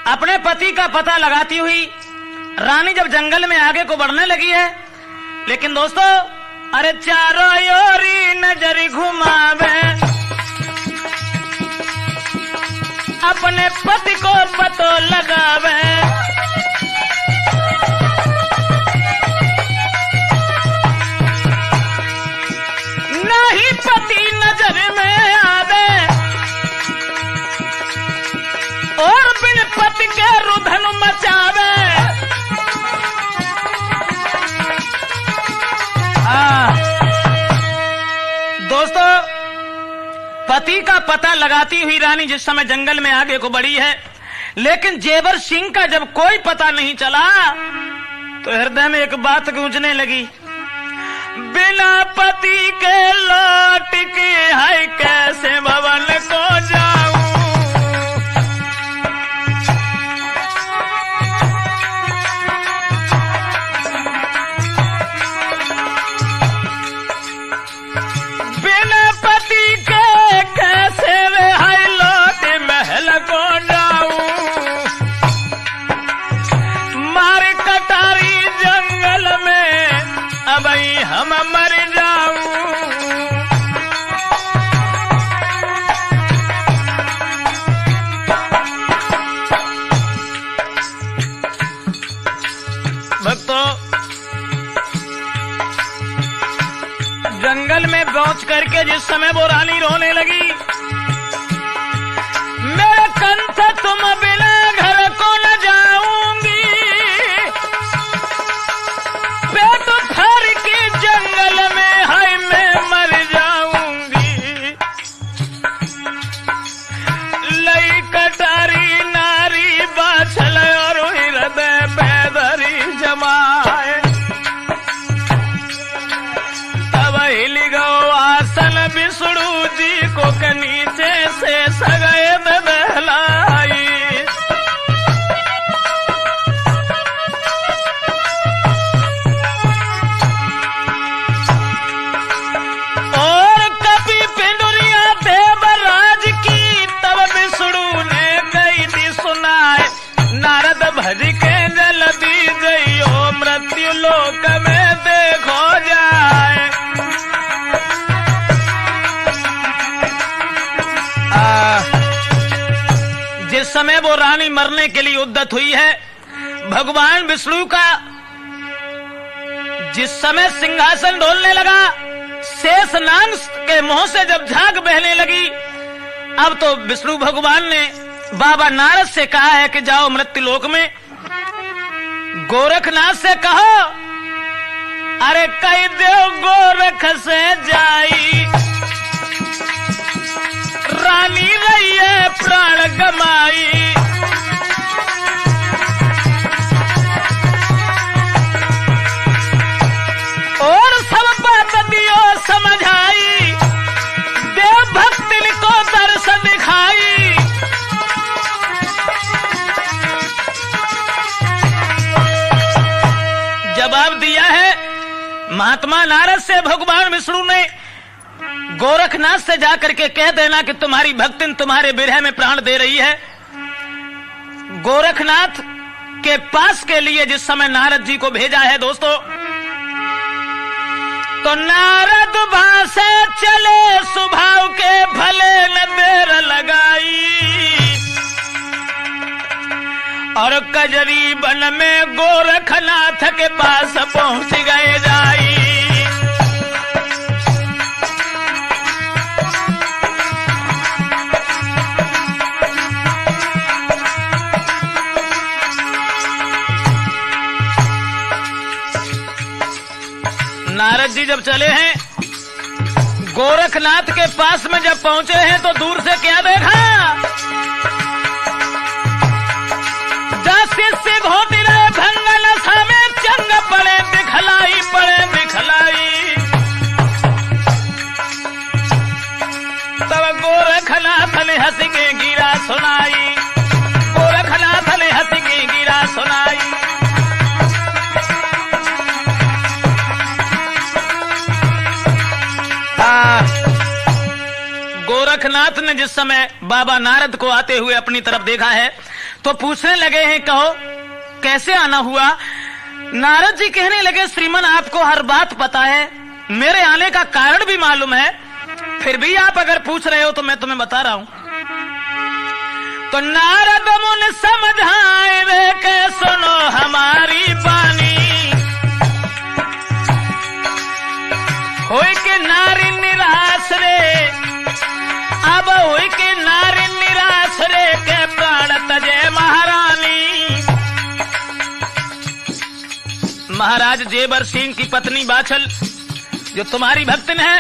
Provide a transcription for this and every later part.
अपने पति का पता लगाती हुई रानी जब जंगल में आगे को बढ़ने लगी है, लेकिन दोस्तों अरे चारों ओरी नजर घुमावे, अपने पति को पतो लगावे, नहीं पति नजर में आवे और बिन पति के रुधन मचावे। दोस्तों पति का पता लगाती हुई रानी जिस समय जंगल में आगे को बढ़ी है, लेकिन जेवर सिंह का जब कोई पता नहीं चला तो हृदय में एक बात गूंजने लगी, बिना पति के लौट के है कैसे भवन को जाऊं। बिना पति के कैसे वे है लौट महल को जाऊं। मारे कटारी जंगल में अब हम मर जाऊं। भक्तों जंगल में पहुंच करके जिस समय वो रानी रोने लगी, मेरे कंठ तुम बिना घर को न जाऊंगी, पेट भर के जंगल में है मैं मर जाऊंगी। लई कटारी नारी बाछल और हृदय पैदरी जमाए, तब हिल गो आसन विष्णु जी को के नीचे से सगए में बहलाई। और कभी पिंडुरिया देवराज की तब विष्णु ने गई थी सुनाए, नारद भज के जल दी जइयो मृत्यु लोक में देखो जाए। जिस समय वो रानी मरने के लिए उद्यत हुई है, भगवान विष्णु का जिस समय सिंहासन डोलने लगा, शेष नाग के मुंह से जब झाग बहने लगी, अब तो विष्णु भगवान ने बाबा नारद से कहा है कि जाओ मृत्यु लोक में गोरखनाथ से कहो, अरे कई देव गोरख से जाई, रानी रही है प्राण गमाई। और सब बात दियो समझाई, देव भक्ति को दर्श दिखाई। जवाब दिया है महात्मा नारद से भगवान विष्णु ने, गोरखनाथ से जाकर के कह देना कि तुम्हारी भक्तिन तुम्हारे विरह में प्राण दे रही है। गोरखनाथ के पास के लिए जिस समय नारद जी को भेजा है दोस्तों, तो नारद भाषे चले स्वभाव के भले न देर लगाई, और कजरी वन में गोरखनाथ के पास पहुंच गए जाई। नारद जी जब चले हैं, गोरखनाथ के पास में जब पहुंचे हैं तो दूर से क्या देखा, से घोटी रहे भंगल सामे चंग पड़े दिखलाई, पड़े दिखलाई। तब गोरखनाथ ने हंस के गिरा सुनाई, गोरखनाथ ने हंस के गिरा सुनाई। गोरखनाथ ने जिस समय बाबा नारद को आते हुए अपनी तरफ देखा है, तो पूछने लगे हैं, कहो कैसे आना हुआ? नारद जी कहने लगे, श्रीमन आपको हर बात पता है, मेरे आने का कारण भी मालूम है, फिर भी आप अगर पूछ रहे हो तो मैं तुम्हें बता रहा हूं। तो नारद मुनि समझाए वे के सुनो हमारी बानी, होई के नारी निराश रे, अब होई के नारी निराश रे, के प्राण तजे महारानी। महाराज जेबर सिंह की पत्नी बाछल जो तुम्हारी भक्तिन है,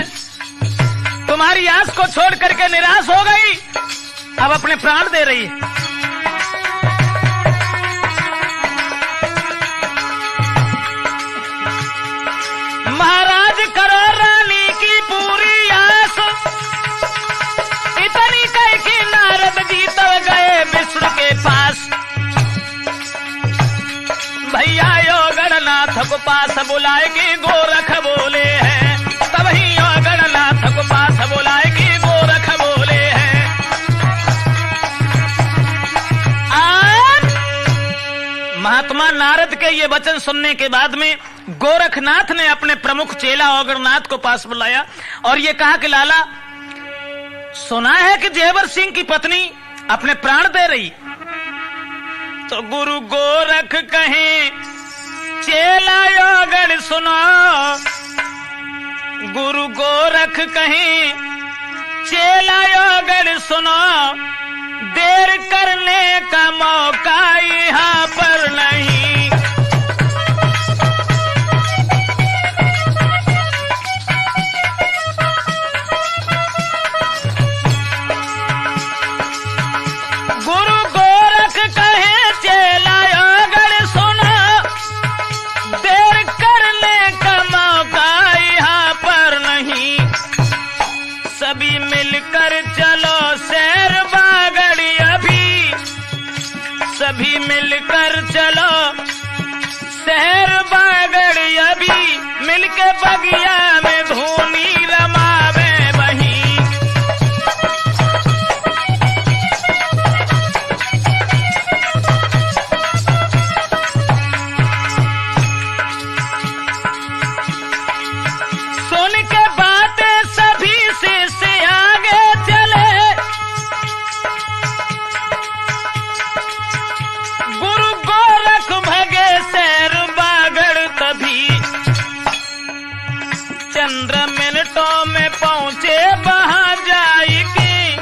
तुम्हारी आस को छोड़ करके निराश हो गई, अब अपने प्राण दे रही है। महाराज करो रानी की पूरी आस, इतनी कह कि नारद जी तो गए विष्णु के पास। भैया यो गणनाथ को पास बुलाएगी, गोरख बोले हैं, तभी यो गणनाथ को पास बुलाएगी, गोरख बोले हैं। आज महात्मा नारद के ये वचन सुनने के बाद में गोरखनाथ ने अपने प्रमुख चेला औगरनाथ को पास बुलाया और ये कहा कि लाला, सुना है कि जेवर सिंह की पत्नी अपने प्राण दे रही। तो गुरु गोरख कहे, चेला योगण सुनो, गुरु गोरख कहे, चेला योगण सुनो, देर करने का मौका यहाँ पर नहीं। गुरु गोरख कहे, चेला योगण सुनो, देर करने का मौका यहाँ पर नहीं। सभी मिलकर चलो शेर बागड़ी अभी, सभी मिलकर चलो शहर बागड़ी अभी, मिलके बगिया में धूनी रमावे वहीं। सुन के बातें सभी से आगे चले, गुरु गोरख भगे शहर बागड़ तभी। चंद्र मिनटों में पहुंचे वहां जाएगी,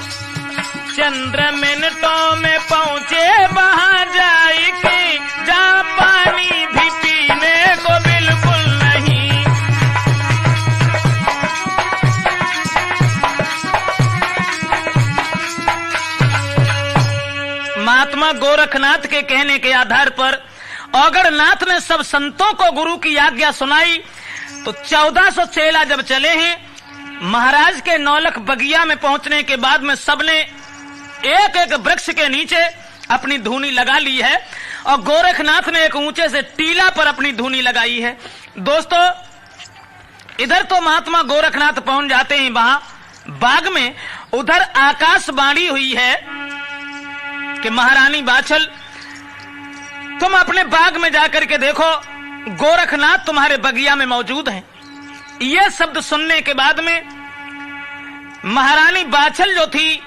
चंद्र मिनटों में पहुंचे वहां जाएगी, जहां पानी भी पीने को बिल्कुल नहीं। महात्मा गोरखनाथ के कहने के आधार पर औगड़नाथ ने सब संतों को गुरु की आज्ञा सुनाई। तो 1400 चेला जब चले हैं, महाराज के नौलख बगिया में पहुंचने के बाद में सबने एक एक वृक्ष के नीचे अपनी धूनी लगा ली है और गोरखनाथ ने एक ऊंचे से टीला पर अपनी धूनी लगाई है। दोस्तों, इधर तो महात्मा गोरखनाथ पहुंच जाते हैं वहां बाग में, उधर आकाशवाणी हुई है कि महारानी बाछल, तुम अपने बाग में जाकर के देखो, गोरखनाथ तुम्हारे बगिया में मौजूद हैं। यह शब्द सुनने के बाद में महारानी बाछल जो थी,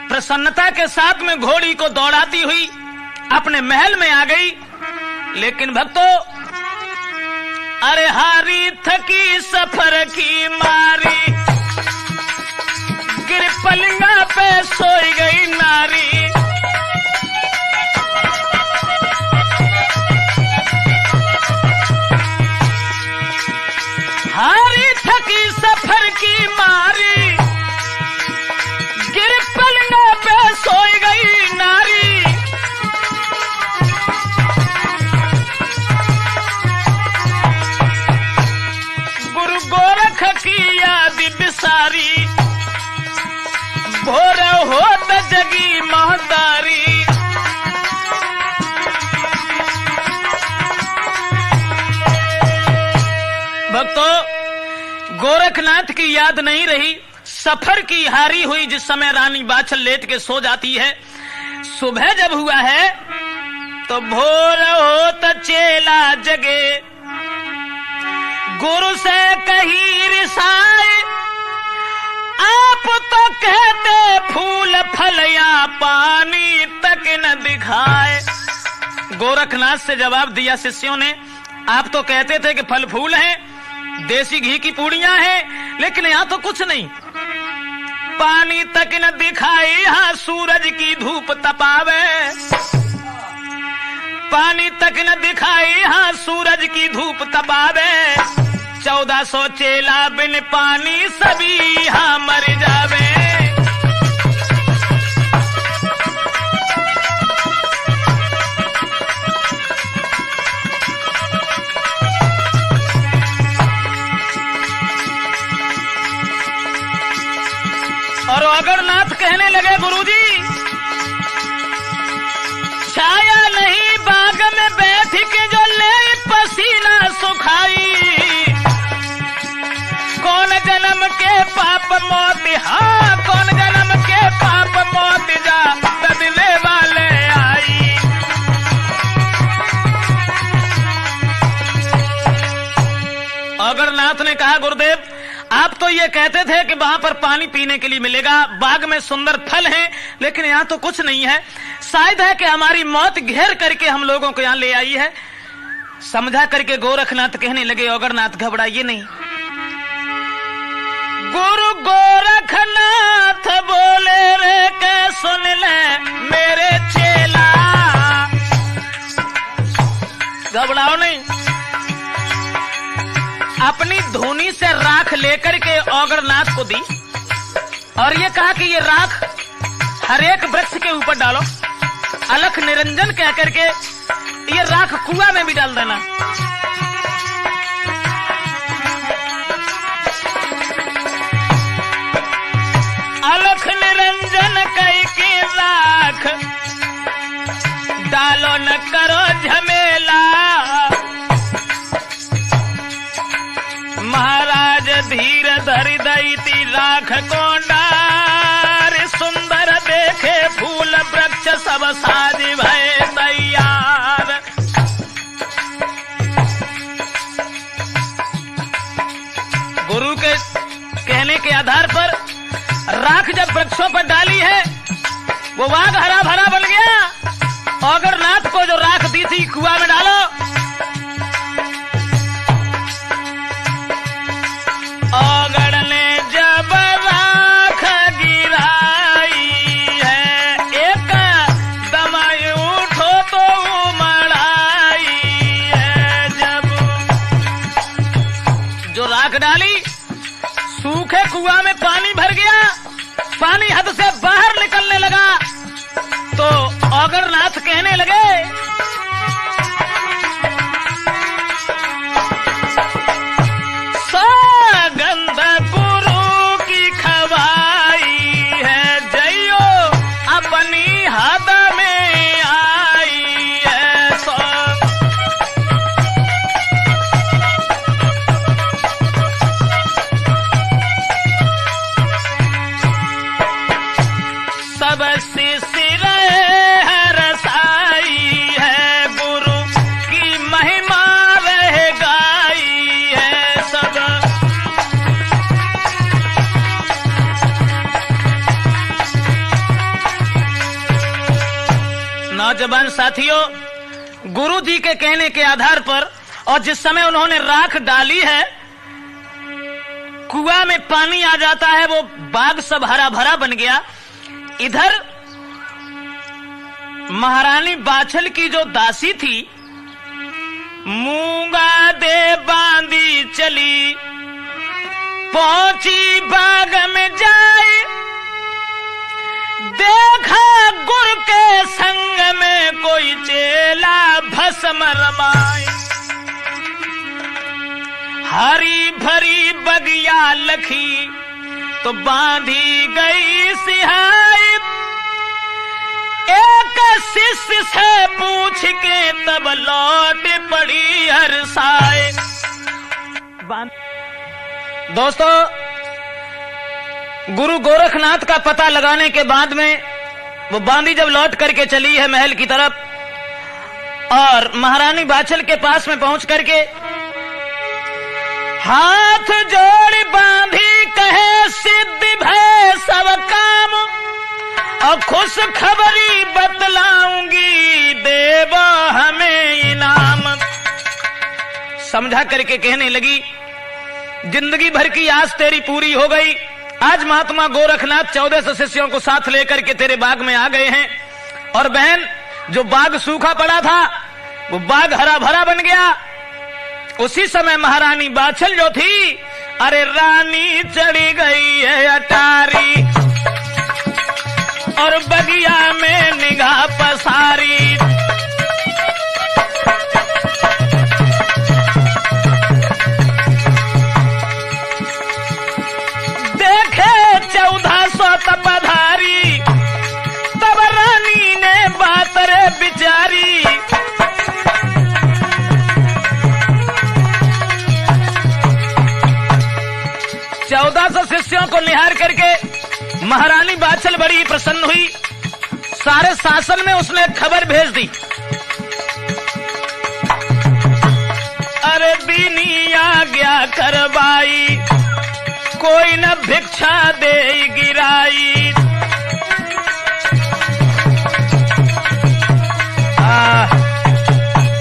प्रसन्नता के साथ में घोड़ी को दौड़ाती हुई अपने महल में आ गई। लेकिन भक्तों, अरे हारी थकी सफर की मारी, गिर पलंगा पे सोई गई नारी। हारी थकी सफर की मारी, गिर पलंगा पे सोई गई नारी। गुरु गोरख की याद बिसारी, भोर होत जगी महतारी। भक्तों, गोरखनाथ की याद नहीं रही, सफर की हारी हुई जिस समय रानी बाछल लेट के सो जाती है, सुबह जब हुआ है तो भोर हो त चेला जगे, गुरु से कही रिसाए, आप तो कहते फूल फल या पानी तक न दिखाए। गोरखनाथ से जवाब दिया शिष्यों ने, आप तो कहते थे कि फल फूल हैं, देसी घी की पूड़ियां हैं, लेकिन यहां तो कुछ नहीं, पानी तक न दिखाई, यहां सूरज की धूप तपावे, पानी तक न दिखाई, यहां सूरज की धूप तपावे, 1400 चेला बिन पानी सभी यहां मर जावे। और अगरनाथ कहने लगे, गुरुजी छाया नहीं बाग में बैठ के जो ले पसीना सुखाई, कौन जन्म के पाप मौत, हाँ कौन जन्म के पाप मौत जा बदले वाले आई। अगरनाथ ने कहा, गुरुदेव आप तो ये कहते थे कि वहां पर पानी पीने के लिए मिलेगा, बाग में सुंदर फल हैं, लेकिन यहाँ तो कुछ नहीं है, शायद है कि हमारी मौत घेर करके हम लोगों को यहाँ ले आई है। समझा करके गोरखनाथ कहने लगे, अगरनाथ घबराइए नहीं। गुरु गोरखनाथ बोले रे के सुन ले मेरे चेला, घबराओ नहीं। अपनी धूनी से राख लेकर के अगरनाथ को दी और ये कहा कि ये राख हर एक वृक्ष के ऊपर डालो, अलख निरंजन कह करके ये राख कुआं में भी डाल देना। अलख निरंजन कह के राख डालो, न करो झमेला, महाराज धीर धरि दैती राख कोंडार, सुंदर देखे फूल वृक्ष सब साज भय तैयार। गुरु के कहने के आधार पर राख जब वृक्षों पर डाली है, वो बाग हरा भरा बन गया। अगरनाथ को जो राख दी थी कुआं में डालो, अगड़ ने जब राख गिराई है, एक दम उठो तो उमड़ाई है। जब जो राख डाली, सूखे कुआं में पानी भर गया, पानी हद से बाहर निकलने लगा, तो अगरनाथ कहने लगे, नौजवान साथियों, गुरु जी के कहने के आधार पर और जिस समय उन्होंने राख डाली है, कुआं में पानी आ जाता है, वो बाग सब हरा भरा बन गया। इधर महारानी बाछल की जो दासी थी, मूंगा दे बांधी चली, पहुंची बाग में जाए, देखा गुरु के संग में कोई चेला भस्म रमाए, हरी भरी बगिया लखी तो बांधी गई सिहाई, एक शिष्य से पूछ के तब लौट पड़ी हरसाए। दोस्तों, गुरु गोरखनाथ का पता लगाने के बाद में वो बांदी जब लौट करके चली है महल की तरफ, और महारानी बाछल के पास में पहुंच करके हाथ जोड़ बांधी कहे सिद्धि भय सब काम, और खुश खबरी बतलाऊंगी देव हमें इनाम। समझा करके कहने लगी, जिंदगी भर की आस तेरी पूरी हो गई। आज महात्मा गोरखनाथ 1400 शिष्यों को साथ लेकर के तेरे बाग में आ गए हैं, और बहन जो बाग सूखा पड़ा था वो बाग हरा भरा बन गया। उसी समय महारानी बाछल जो थी, अरे रानी चढ़ी गई है अटारी, और बगिया में निगाह पसारी। देखे 1400 तपधारी, तब रानी ने बात रे बिचारी। 1400 शिष्यों को निहार करके महारानी बाछल बड़ी प्रसन्न हुई। सारे शासन में उसने खबर भेज दी, अरे दीनी आज्ञा करवाई, कोई न भिक्षा दे गिराई।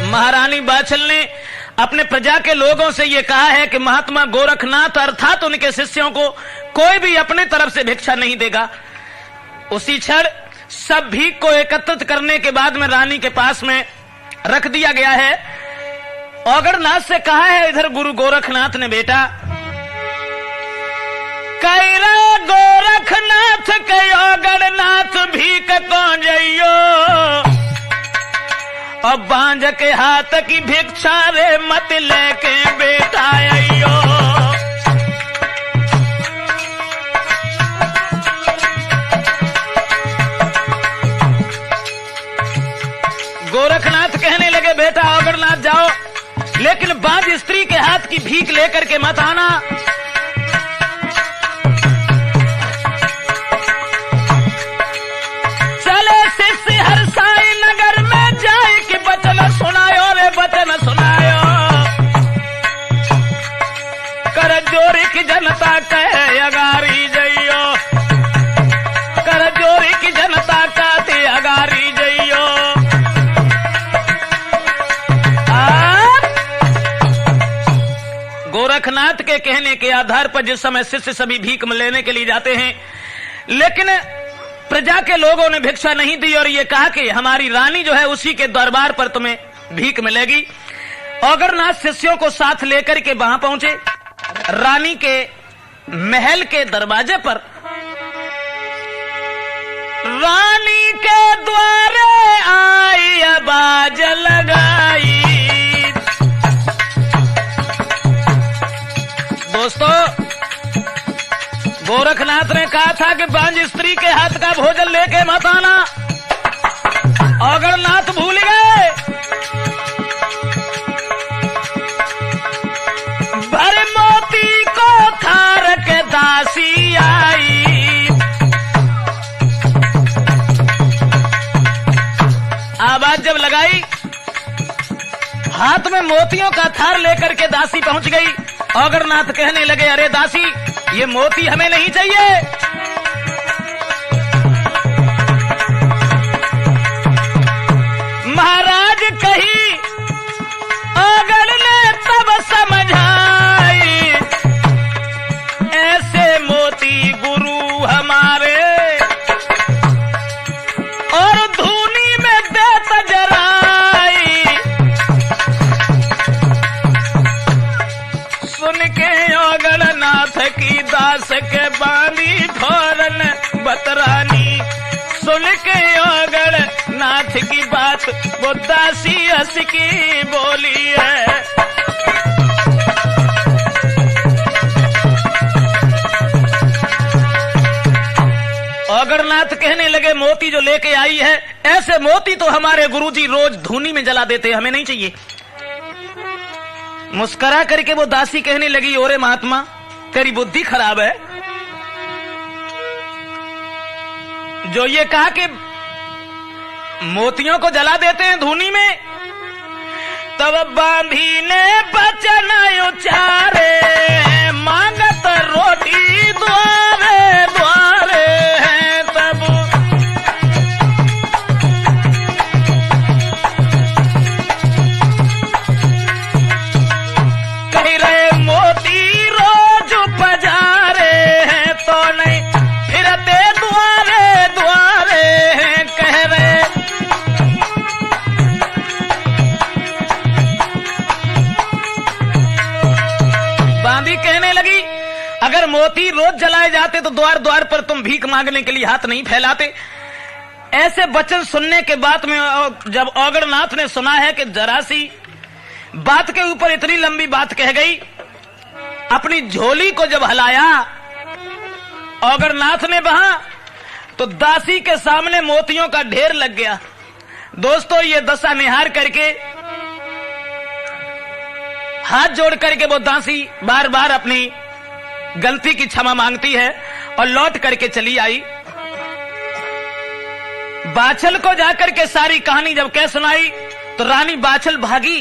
महारानी बाछल ने अपने प्रजा के लोगों से ये कहा है कि महात्मा गोरखनाथ अर्थात उनके शिष्यों को कोई भी अपने तरफ से भिक्षा नहीं देगा। उसी क्षण सब भीख को एकत्रित करने के बाद में रानी के पास में रख दिया गया है। औगड़नाथ से कहा है इधर गुरु गोरखनाथ ने, बेटा कैरा गोरखनाथ के औगड़नाथ भीख कौन जइयो, अब बांझ के हाथ की भिक्षा रे मत लेके बेटा आइयो। गोरखनाथ कहने लगे, बेटा औगड़नाथ जाओ, लेकिन बांझ स्त्री के हाथ की भीख लेकर के मत आना। चले शिष्य हर साई नगर में जाए कि बचन सुनायो रे बचन सुनायो, कर जोरी की जनता कहे अगारी जइयो, कर जोरी की जनता कहते अगारी जइयो। गोरखनाथ के कहने के आधार पर जिस समय शिष्य सभी भीख लेने के लिए जाते हैं, लेकिन प्रजा के लोगों ने भिक्षा नहीं दी और ये कहा कि हमारी रानी जो है उसी के दरबार पर तुम्हें भीख मिलेगी। औगड़नाथ शिष्यों को साथ लेकर के वहां पहुंचे। रानी के महल के दरवाजे पर रानी के द्वारे आई आवाज लगाई। दोस्तों, गोरखनाथ ने कहा था कि बांझ स्त्री के हाथ का भोजन लेके मत आना, औगड़नाथ भूल गए। भर मोती को थार के दासी आई, आवाज जब लगाई, हाथ में मोतियों का थार लेकर के दासी पहुंच गई। औगड़नाथ कहने लगे, अरे दासी, ये मोती हमें नहीं चाहिए। महाराज कही औगड़ ने तब समझाई, ऐसे मोती गुरु हमारे और धूनी में देत जराई। सुन के औगड़नाथ की दास के बांधी फौरन बतरानी, सुन के औगड़नाथ की बात वो दासी हंस की बोली है। औगड़नाथ कहने लगे, मोती जो लेके आई है, ऐसे मोती तो हमारे गुरुजी रोज धूनी में जला देते, हमें नहीं चाहिए। मुस्करा करके वो दासी कहने लगी, ओरे महात्मा, तेरी बुद्धि खराब है। जो ये कहा कि मोतियों को जला देते हैं धूनी में, तब बांधी ने बचन उचारे, मांगत रोटी द्वारे द्वारे हैं। तब कह रहे मोती रोज पजारे हैं, तो नहीं फिरते द्वारे द्वारे हैं। कह रहे कहने लगी, अगर मोती रोज जलाए जाते तो द्वार द्वार पर तुम भीख मांगने के लिए हाथ नहीं फैलाते। ऐसे वचन सुनने के बाद में जब औगड़नाथ ने सुना है कि जरा सी बात के ऊपर इतनी लंबी बात कह गई, अपनी झोली को जब हलाया औगड़नाथ ने वहां, तो दासी के सामने मोतियों का ढेर लग गया। दोस्तों, ये दशा निहार करके, हाथ जोड़ करके वो दासी बार बार अपनी गलती की क्षमा मांगती है और लौट करके चली आई। बाछल को जाकर के सारी कहानी जब कह सुनाई तो रानी बाछल भागी।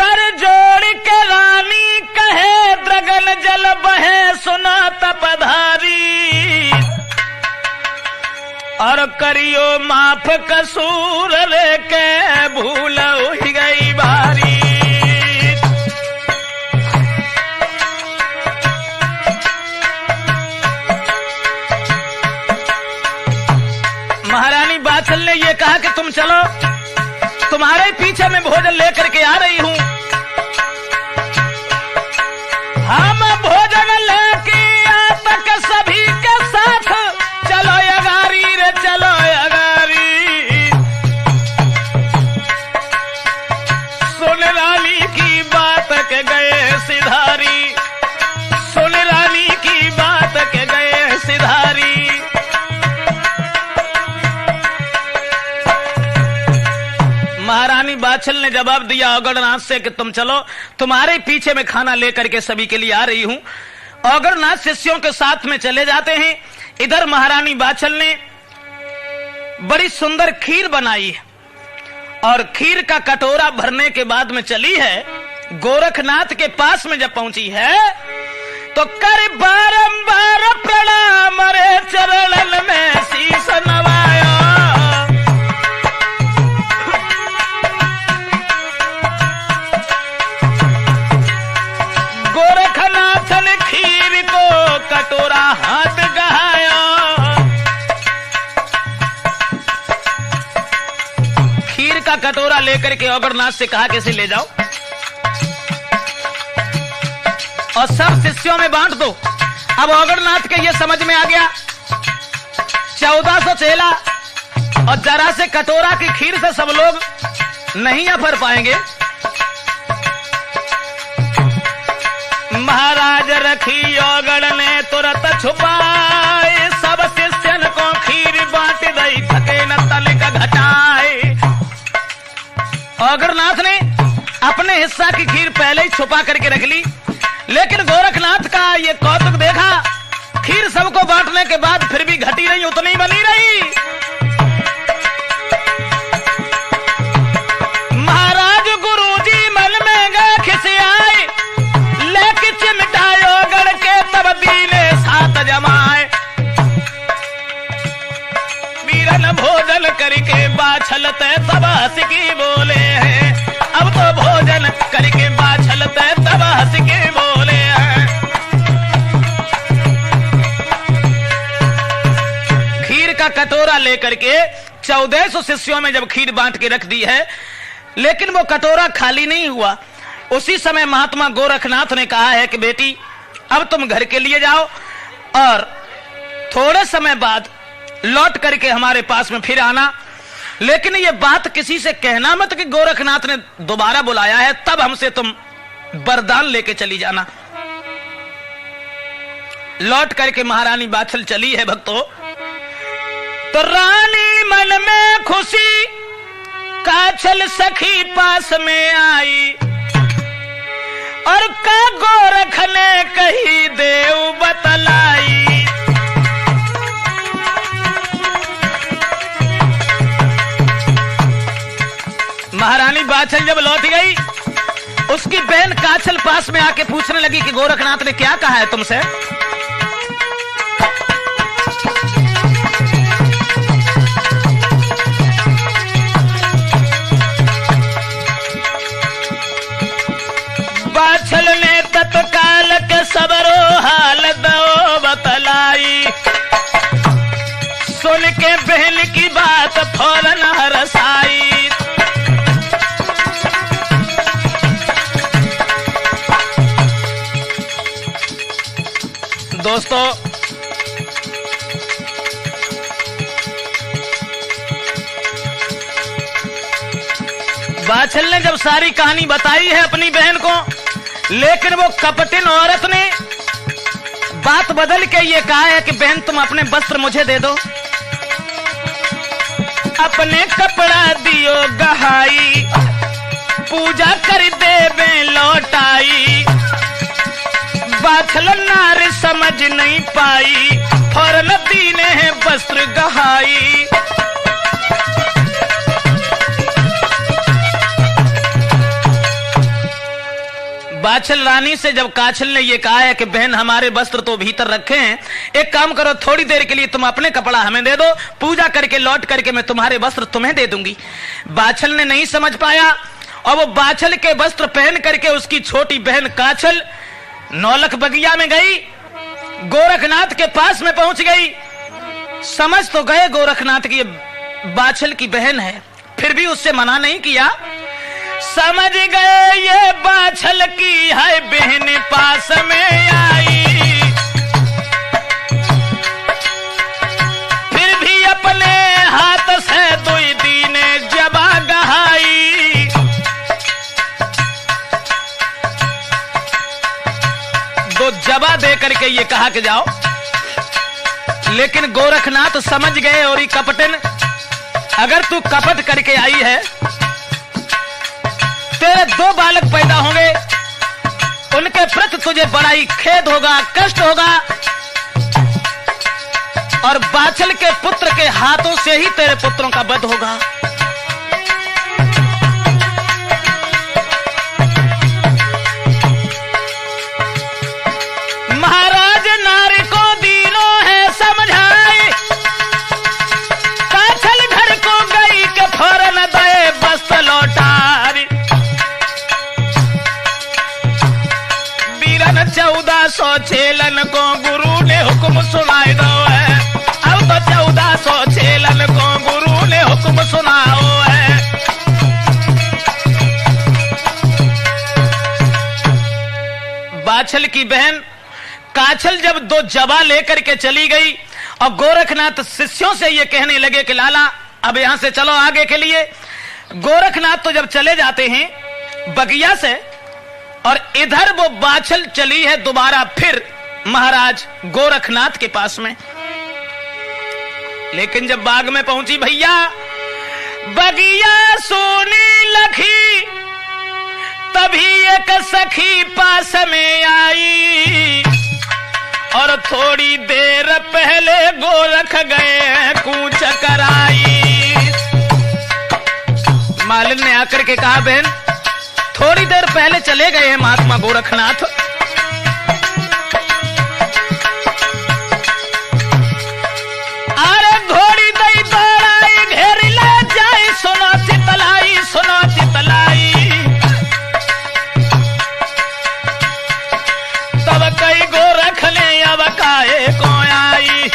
कर जोड़ के रानी कहे, द्रगन जल बहे सुना तपधारी, और करियो माफ कसूर रे के भूल हुई गई बारी। महारानी बाछल ने ये कहा कि तुम चलो, तुम्हारे पीछे मैं भोजन लेकर के आ रही हूं। हम भोजन लेके आ तक सभी के साथ चलो अगारी रे चलो अगारी। सुन रानी की बात के गए सिधारी, सुन रानी की बात के गए सिधारी। महारानी बाछल ने जवाब दिया औगड़नाथ से कि तुम चलो, तुम्हारे पीछे मैं खाना लेकर के सभी के लिए आ रही हूं। औगड़नाथ शिष्यों के साथ में चले जाते हैं। इधर महारानी बाछल ने बड़ी सुंदर खीर बनाई है और खीर का कटोरा भरने के बाद में चली है। गोरखनाथ के पास में जब पहुंची है तो कर बारंबार प्रणाम रे चरणन में शीश नवाया। गोरखनाथ ने खीर को कटोरा हाथ गहाया, खीर का कटोरा लेकर के औगड़नाथ से कहा कि इसे ले जाओ और सब शिष्यों में बांट दो। अब औगड़नाथ के ये समझ में आ गया 1400 चेला और जरा से कटोरा की खीर से सब लोग नहीं अफर पाएंगे। महाराज रखी औगड़ ने तुरंत छुपाए, सब शिष्यन को खीर बांट दई थके न तल का घटाए। औगड़नाथ ने अपने हिस्सा की खीर पहले ही छुपा करके रख ली, लेकिन गोरखनाथ का ये कौतुक देखा, खीर सबको बांटने के बाद फिर भी घटी नहीं, उतनी बनी रही। महाराज गुरुजी मन में गए खिसियाए, लेके चिमटाए औगड़ के तब दीने साथ जमाए। वीरन भोजन करके बाछल तय तब हंस के बोले हैं, अब तो भोजन करके बाछल तय तब हंस के बोले हैं। खीर का कटोरा लेकर के 1400 शिष्यों में जब खीर बांट के रख दी है, लेकिन वो कटोरा खाली नहीं हुआ। उसी समय महात्मा गोरखनाथ ने कहा है कि बेटी अब तुम घर के लिए जाओ और थोड़े समय बाद लौट करके हमारे पास में फिर आना, लेकिन ये बात किसी से कहना मत कि गोरखनाथ ने दोबारा बुलाया है, तब हमसे तुम वरदान लेके चली जाना। लौट करके महारानी बाछल चली है भक्तों, तो रानी मन में खुशी काछल सखी पास में आई, और का गोरख ने कही देव बतलाई। महारानी बाछल जब लौट गई, उसकी बहन काछल पास में आके पूछने लगी कि गोरखनाथ ने क्या कहा है तुमसे। बाछल ने तत्काल के सबरो हाल दो बतलाई, सुन के बहन की बात फौरन हरसाई। दोस्तों, बाछल ने जब सारी कहानी बताई है अपनी बहन को, लेकिन वो कपटिन औरत ने बात बदल के ये कहा है कि बहन तुम अपने वस्त्र मुझे दे दो। अपने कपड़ा दियो गहाई, पूजा कर देवे लौटाई। बाछल नार समझ नहीं पाई, फौरन दीने है वस्त्र गहाई। बाछल रानी से जब काछल ने यह कहा है कि बहन हमारे वस्त्र तो भीतर रखे हैं, एक काम करो थोड़ी देर के लिए तुम अपने कपड़ा हमें दे दो, पूजा करके लौट करके मैं तुम्हारे वस्त्र तुम्हें दे दूंगी। बाछल ने नहीं समझ पाया और वो बाछल के वस्त्र पहन करके उसकी छोटी बहन काछल नौलख बगिया में गई, गोरखनाथ के पास में पहुंच गई। समझ तो गए गोरखनाथ की बाछल की बहन है, फिर भी उससे मना नहीं किया। समझ गए ये बाछल की है बहन पास में आई, फिर भी अपने हाथ से दुई दीने जबा गहाई। दो जबा दे करके ये कहा कि जाओ, लेकिन गोरखनाथ समझ गए और ये कपटन, अगर तू कपट करके आई है, तेरे दो बालक पैदा होंगे, उनके प्रति तुझे बड़ा ही खेद होगा, कष्ट होगा, और बाछल के पुत्र के हाथों से ही तेरे पुत्रों का वध होगा। महाराज नारी को दीनों है समझाई, काछल घर को गई के फौरन दे वस्त्र लौटारी। 1400 चेलन को गुरु ने हुक्म सुनाए दो है, अब तो 1400 चेलन को गुरु ने हुक्म सुनाओ है। बाछल की बहन काछल जब दो जबा लेकर के चली गई और गोरखनाथ शिष्यों से ये कहने लगे कि लाला अब यहां से चलो आगे के लिए। गोरखनाथ तो जब चले जाते हैं बगिया से, और इधर वो बाछल चली है दोबारा फिर महाराज गोरखनाथ के पास में। लेकिन जब बाग में पहुंची भैया, बगिया सोनी लखी, तभी एक सखी पास में आई, और थोड़ी देर पहले गोरख गए कूच कराई। मालिन ने आकर के कहा बहन थोड़ी देर पहले चले गए हैं महात्मा गोरखनाथ, अरे घोड़ी दई दौड़ाई घेरी ले जाए, सुनो चितलाई सुनो चितलाई। तब कई गोरख ले अब काहे को आई,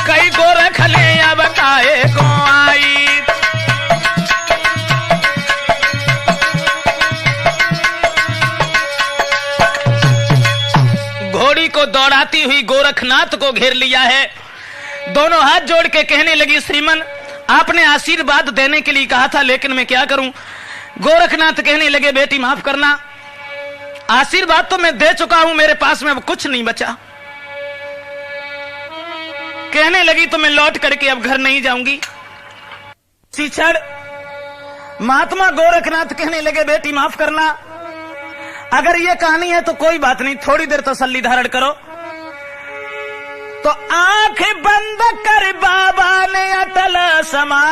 कई गोरख ले अब काहे को आई। को दौड़ाती हुई गोरखनाथ को घेर लिया है, दोनों हाथ जोड़ के कहने लगी श्रीमन आपने आशीर्वाद देने के लिए कहा था, लेकिन मैं क्या करूं। गोरखनाथ कहने लगे बेटी माफ करना, आशीर्वाद तो मैं दे चुका हूं, मेरे पास में अब कुछ नहीं बचा। कहने लगी तो मैं लौट करके अब घर नहीं जाऊंगी। क्षण महात्मा गोरखनाथ कहने लगे बेटी माफ करना, अगर ये कहानी है तो कोई बात नहीं, थोड़ी देर तसल्ली धारण करो। तो आंख बंद कर बाबा ने अटल समाधि